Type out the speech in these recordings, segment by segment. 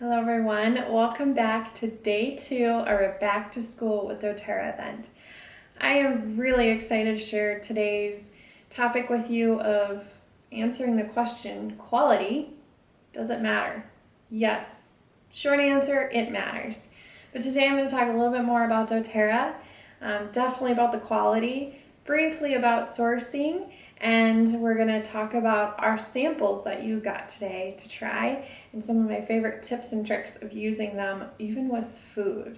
Hello everyone, welcome back to day 2 of our Back to School with dōTERRA event. I am really excited to share today's topic with you of answering the question, quality, does it matter? Yes, short answer, it matters. But today I'm going to talk a little bit more about dōTERRA, definitely about the quality, briefly about sourcing, and we're going to talk about our samples that you got today to try and some of my favorite tips and tricks of using them even with food.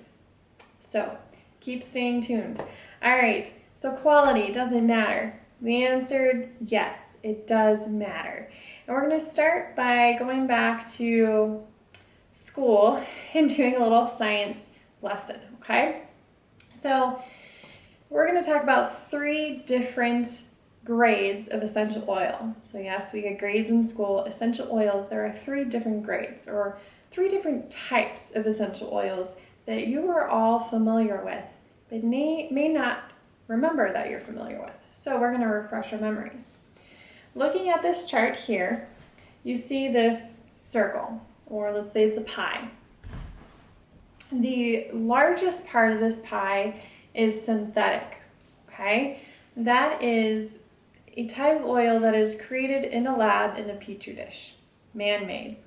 So keep staying tuned. All right, so quality, does it matter? We answered yes, it does matter. And we're going to start by going back to school and doing a little science lesson, okay? So we're going to talk about 3 different grades of essential oil. So yes, we get grades in school. Essential oils, there are 3 different grades or 3 different types of essential oils that you are all familiar with, but may not remember that you're familiar with. So we're going to refresh our memories. Looking at this chart here, you see this circle, or let's say it's a pie. The largest part of this pie is synthetic, okay? That is a type of oil that is created in a lab in a petri dish, man-made.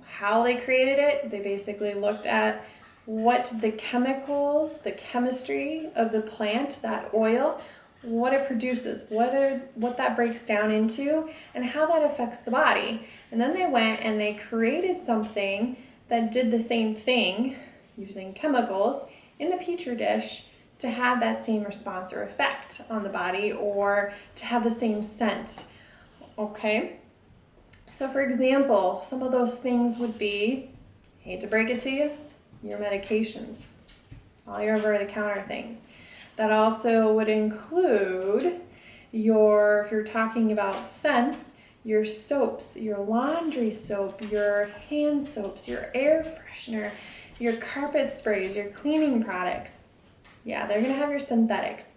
How they created it, they basically looked at what the chemicals, the chemistry of the plant, that oil, what it produces, what that breaks down into, and how that affects the body. And then they went and they created something that did the same thing using chemicals in the petri dish to have that same response or effect on the body, or to have the same scent, okay? So for example, some of those things would be, hate to break it to you, your medications, all your over-the-counter things. That also would include if you're talking about scents, your soaps, your laundry soap, your hand soaps, your air freshener, your carpet sprays, your cleaning products. Yeah, they're going to have your synthetics.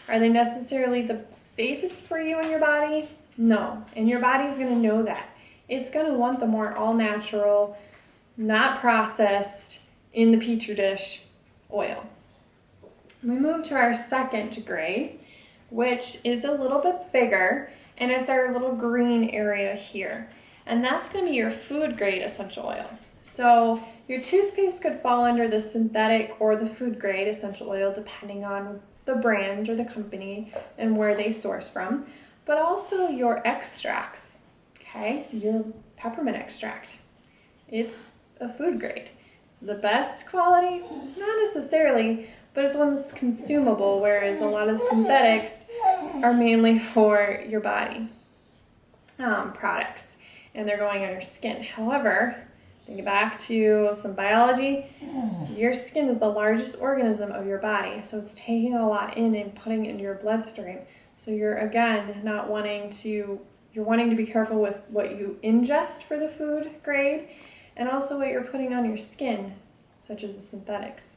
Are they necessarily the safest for you and your body? No, and your body is going to know that. It's going to want the more all-natural, not processed, in the petri dish oil. We move to our second grade, which is a little bit bigger, and it's our little green area here. And that's going to be your food grade essential oil. So your toothpaste could fall under the synthetic or the food grade essential oil depending on the brand or the company and where they source from, but also your extracts, okay? Your peppermint extract, it's a food grade. It's the best quality, not necessarily, but it's one that's consumable, whereas a lot of the synthetics are mainly for your body products, and they're going on your skin. However, think back to some biology. Your skin is the largest organism of your body, so it's taking a lot in and putting it into your bloodstream. So you're, again, you're wanting to be careful with what you ingest for the food grade and also what you're putting on your skin, such as the synthetics.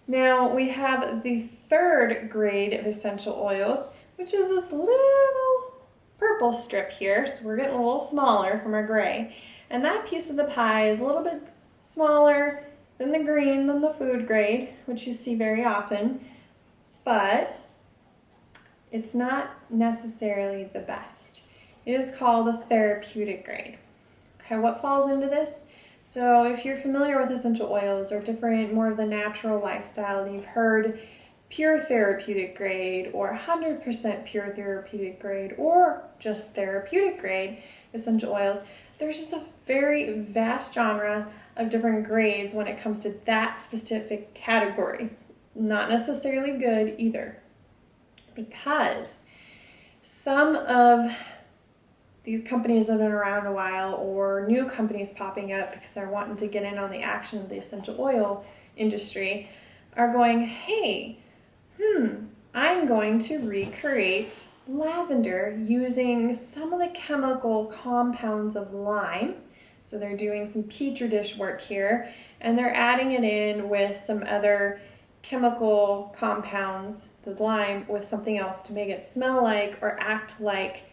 Now we have the third grade of essential oils, which is this little purple strip here. So we're getting a little smaller from our gray. And that piece of the pie is a little bit smaller than the green, than the food grade, which you see very often, but it's not necessarily the best. It is called the therapeutic grade. Okay, what falls into this? So if you're familiar with essential oils or different, more of the natural lifestyle, you've heard pure therapeutic grade or 100% pure therapeutic grade or just therapeutic grade essential oils. There's just a very vast genre of different grades when it comes to that specific category. Not necessarily good either, because some of these companies that have been around a while, or new companies popping up because they're wanting to get in on the action of the essential oil industry, are going, hey, I'm going to recreate lavender using some of the chemical compounds of lime. So they're doing some petri dish work here, and they're adding it in with some other chemical compounds, the lime, with something else to make it smell like or act like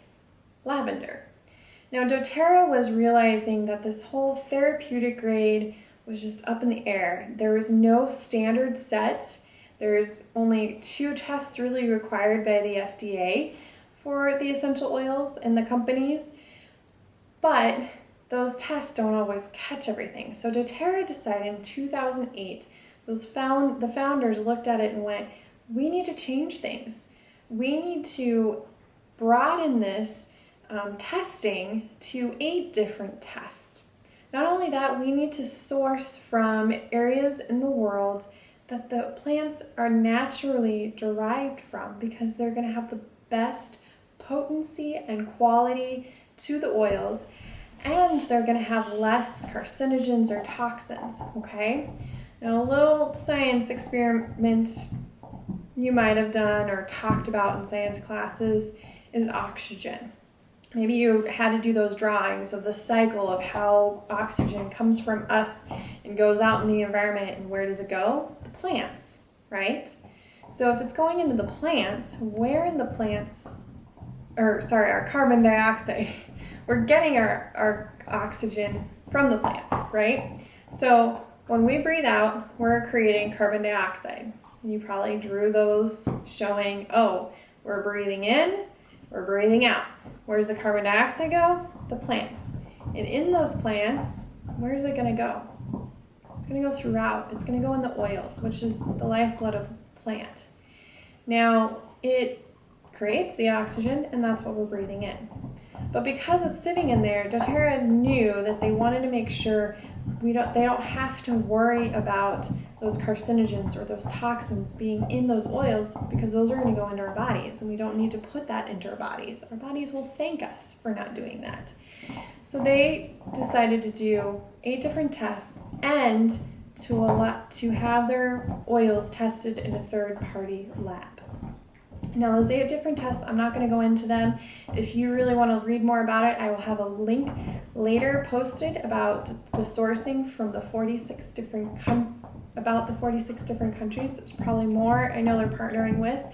lavender. Now, doTERRA was realizing that this whole therapeutic grade was just up in the air. There was no standard set. There's only 2 tests really required by the FDA for the essential oils in the companies, but those tests don't always catch everything. So doTERRA decided in 2008, the founders looked at it and went, we need to change things. We need to broaden this testing to 8 different tests. Not only that, we need to source from areas in the world that the plants are naturally derived from, because they're going to have the best potency and quality to the oils, and they're going to have less carcinogens or toxins, okay? Now, a little science experiment you might have done or talked about in science classes is oxygen. Maybe you had to do those drawings of the cycle of how oxygen comes from us and goes out in the environment, and where does it go? The plants, right? So if it's going into the plants, where in the plants, our carbon dioxide, we're getting our oxygen from the plants, right? So when we breathe out, we're creating carbon dioxide. And you probably drew those showing, oh, we're breathing in, we're breathing out. Where does the carbon dioxide go? The plants. And in those plants, where is it going to go? It's going to go throughout. It's going to go in the oils, which is the lifeblood of the plant. Now, it creates the oxygen, and that's what we're breathing in. But because it's sitting in there, doTERRA knew that they wanted to make sure they don't have to worry about those carcinogens or those toxins being in those oils, because those are going to go into our bodies, and we don't need to put that into our bodies. Our bodies will thank us for not doing that. So they decided to do 8 different tests and to have their oils tested in a third-party lab. Now, those 8 different tests, I'm not going to go into them. If you really want to read more about it, I will have a link later posted about the sourcing from the 46 different countries. There's probably more I know they're partnering with.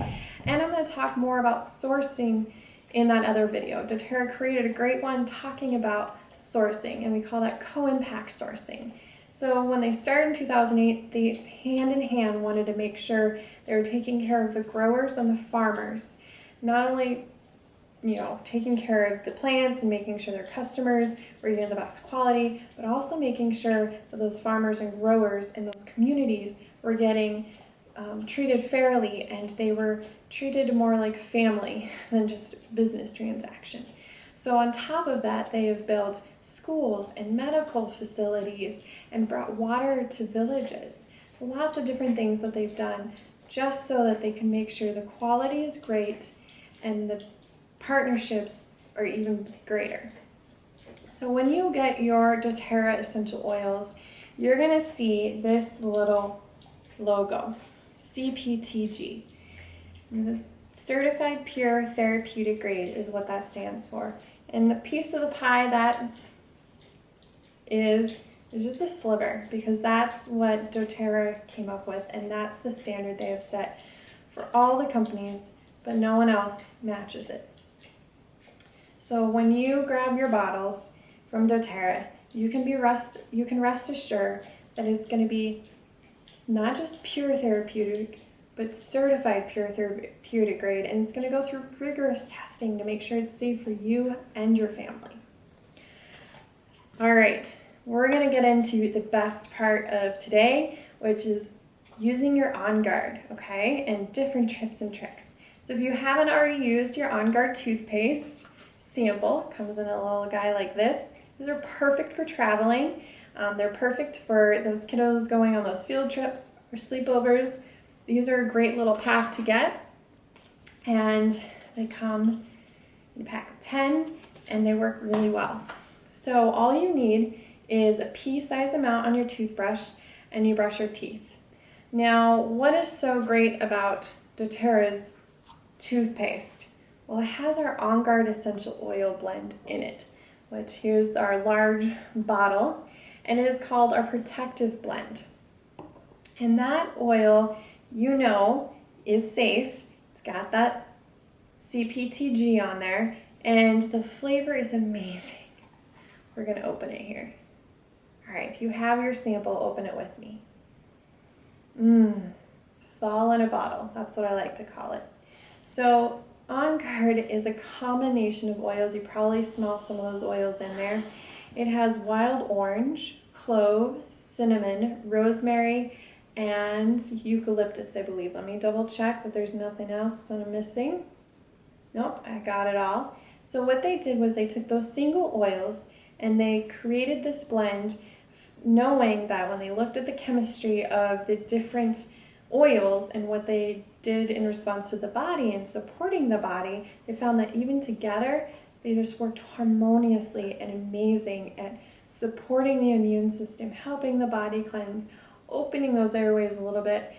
And I'm going to talk more about sourcing in that other video. doTERRA created a great one talking about sourcing, and we call that co-impact sourcing. So when they started in 2008, they hand in hand wanted to make sure they were taking care of the growers and the farmers. Not only, taking care of the plants and making sure their customers were getting the best quality, but also making sure that those farmers and growers in those communities were getting treated fairly, and they were treated more like family than just business transaction. So on top of that, they have built schools and medical facilities and brought water to villages. Lots of different things that they've done just so that they can make sure the quality is great and the partnerships are even greater. So when you get your doTERRA essential oils, you're going to see this little logo, CPTG. The Certified Pure Therapeutic Grade is what that stands for. And the piece of the pie that is just a sliver, because that's what doTERRA came up with, and that's the standard they have set for all the companies, but no one else matches it. So when you grab your bottles from doTERRA, you can rest assured that it's going to be not just pure therapeutic, but certified pure therapeutic grade, and it's going to go through rigorous testing to make sure it's safe for you and your family. All right, we're going to get into the best part of today, which is using your On Guard, okay, and different tips and tricks. So if you haven't already used your On Guard toothpaste sample, comes in a little guy like this. These are perfect for traveling. They're perfect for those kiddos going on those field trips or sleepovers. These are a great little pack to get, and they come in a pack of 10, and they work really well. So all you need is a pea-size amount on your toothbrush, and you brush your teeth. Now, what is so great about doTERRA's toothpaste? Well, it has our On Guard essential oil blend in it, which here's our large bottle, and it is called our protective blend. And that oil, is safe. It's got that CPTG on there, and the flavor is amazing. We're going to open it here. All right, if you have your sample, open it with me. Fall in a bottle. That's what I like to call it. So On Guard is a combination of oils. You probably smell some of those oils in there. It has wild orange, clove, cinnamon, rosemary, and eucalyptus, I believe. Let me double check that there's nothing else that I'm missing. Nope, I got it all. So what they did was they took those single oils and they created this blend, knowing that when they looked at the chemistry of the different oils and what they did in response to the body and supporting the body, they found that even together, they just worked harmoniously and amazing at supporting the immune system, helping the body cleanse, opening those airways a little bit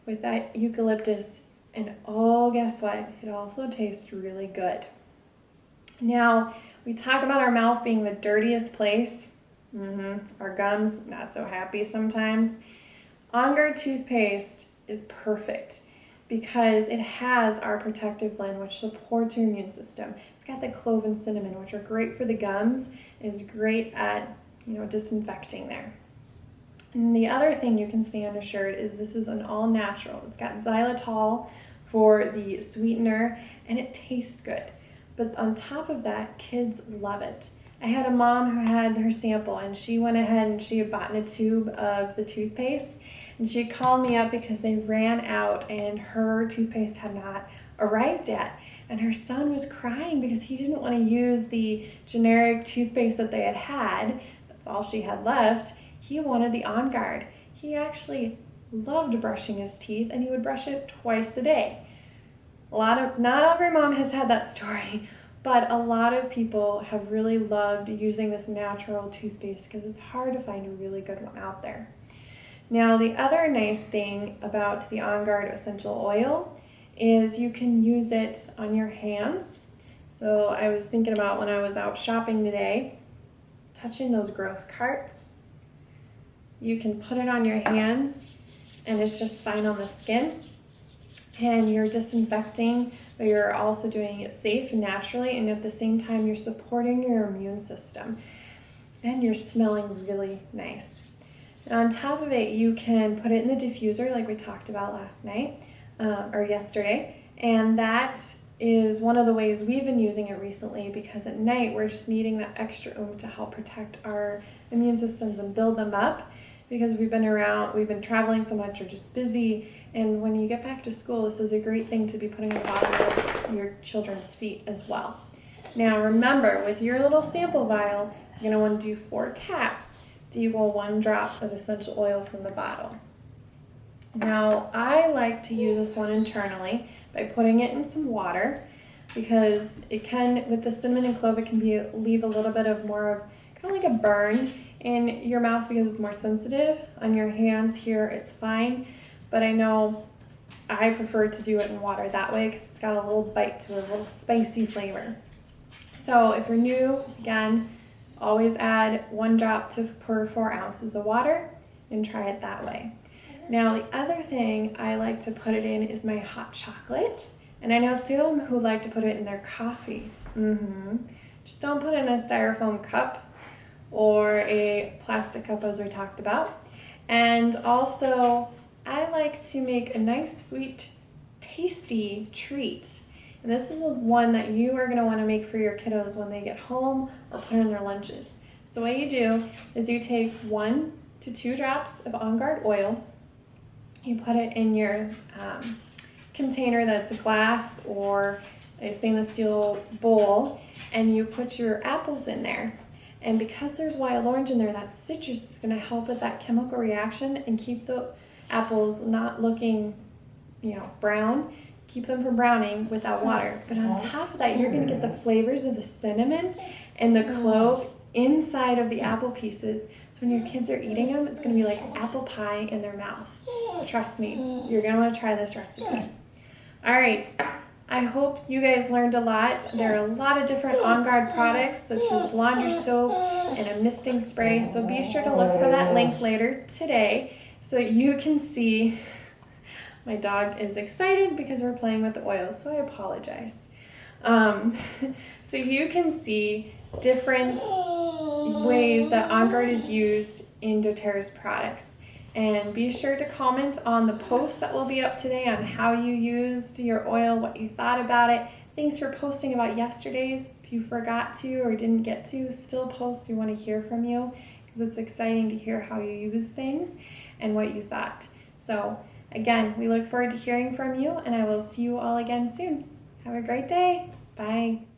with that eucalyptus. And oh, guess what? It also tastes really good. Now, we talk about our mouth being the dirtiest place. Our gums, not so happy sometimes. On Guard toothpaste is perfect because it has our protective blend, which supports your immune system. It's got the clove and cinnamon, which are great for the gums. It's great at, disinfecting there. And the other thing you can stand assured is this is an all natural. It's got xylitol for the sweetener, and it tastes good. But on top of that, kids love it. I had a mom who had her sample, and she went ahead and she had bought a tube of the toothpaste, and she called me up because they ran out and her toothpaste had not arrived yet. And her son was crying because he didn't want to use the generic toothpaste that they had. That's all she had left. He wanted the On Guard. He actually loved brushing his teeth, and he would brush it twice a day. Not every mom has had that story, but a lot of people have really loved using this natural toothpaste because it's hard to find a really good one out there. Now, the other nice thing about the On Guard essential oil is you can use it on your hands. So I was thinking about when I was out shopping today, touching those gross carts. You can put it on your hands and it's just fine on the skin. And you're disinfecting, but you're also doing it safe and naturally, and at the same time you're supporting your immune system. And you're smelling really nice. And on top of it, you can put it in the diffuser like we talked about last night, or yesterday. And that is one of the ways we've been using it recently, because at night we're just needing that extra oomph to help protect our immune systems and build them up, because we've been traveling so much or just busy. And when you get back to school, this is a great thing to be putting on the bottom of your children's feet as well. Now remember, with your little sample vial, you're going to want to do 4 taps to equal 1 drop of essential oil from the bottle. Now, I like to use this one internally by putting it in some water, because it can, with the cinnamon and clove, it can leave a little bit of more of kind of like a burn in your mouth because it's more sensitive. On your hands here, it's fine, but I know I prefer to do it in water that way because it's got a little bite to it, a little spicy flavor. So if you're new, again, always add 1 drop per 4 ounces of water and try it that way. Now, the other thing I like to put it in is my hot chocolate. And I know some who like to put it in their coffee. Just don't put it in a styrofoam cup or a plastic cup, as we talked about. And also, I like to make a nice, sweet, tasty treat. And this is one that you are going to want to make for your kiddos when they get home or put in their lunches. So what you do is you take 1 to 2 drops of On Guard oil. You put it in your container that's a glass or a stainless steel bowl, and you put your apples in there. And because there's wild orange in there, that citrus is going to help with that chemical reaction and keep the apples not looking, brown. Keep them from browning with that water. But on top of that, you're going to get the flavors of the cinnamon and the clove inside of the apple pieces. So when your kids are eating them, it's going to be like apple pie in their mouth. Trust me, you're going to want to try this recipe. All right, I hope you guys learned a lot. There are a lot of different On Guard products, such as laundry soap and a misting spray. So be sure to look for that link later today so you can see. My dog is excited because we're playing with the oils, so I apologize. So you can see different ways that On Guard is used in doTERRA's products. And be sure to comment on the post that will be up today on how you used your oil, what you thought about it. Thanks for posting about yesterday's. If you forgot to or didn't get to, still post. We want to hear from you because it's exciting to hear how you use things and what you thought. So again, we look forward to hearing from you, and I will see you all again soon. Have a great day. Bye.